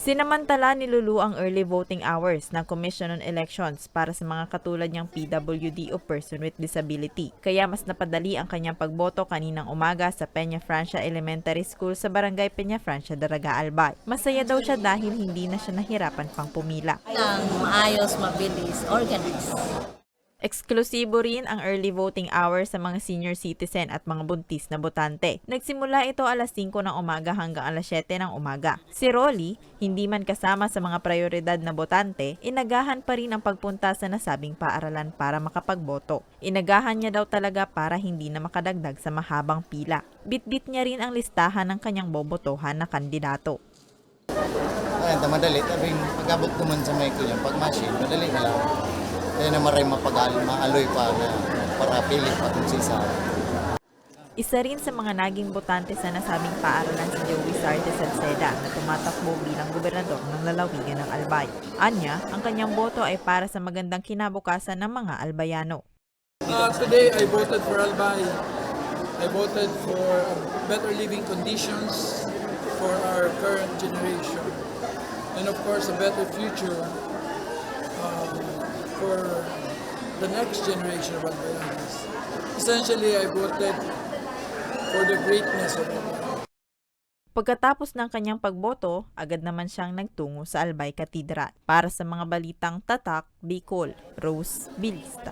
Sinamantala ni Lulu ang early voting hours ng Commission on Elections para sa mga katulad niyang PWD o person with disability. Kaya mas napadali ang kanyang pagboto kaninang umaga sa Peña Francia Elementary School sa Barangay Peña Francia, Daraga, Albay. Masaya daw siya dahil hindi na siya nahirapan pang pumila. Maayos, mabilis, organized. Eksklusibo rin ang early voting hours sa mga senior citizen at mga buntis na botante. Nagsimula ito alas 5 ng umaga hanggang alas 7 ng umaga. Si Rolly, hindi man kasama sa mga prioridad na botante, inagahan pa rin ang pagpunta sa nasabing paaralan para makapagboto. Inagahan niya daw talaga para hindi na makadagdag sa mahabang pila. Bitbit niya rin ang listahan ng kanyang bobotohan na kandidato. Ay, madali. Tabing pag-abot ko man sa may kunyang pag-machine, madali na lang. Kaya na maray maaloy pa na para pili pa kung sisa. Isa rin sa mga naging botante sa nasabing paaralan si Joey Sarte Salceda na tumatakbo bilang gobernador ng lalawigan ng Albay. Anya, ang kanyang boto ay para sa magandang kinabukasan ng mga Albayano. Today I voted for Albay. I voted for better living conditions for our current generation. And of course a better future for the next generation of Albayanos. Essentially, I voted for the greatness of Albay. Pagkatapos ng kanyang pagboto, agad naman siyang nagtungo sa Albay Cathedral. Para sa mga balitang tatak, Bicol, Rose Bilista.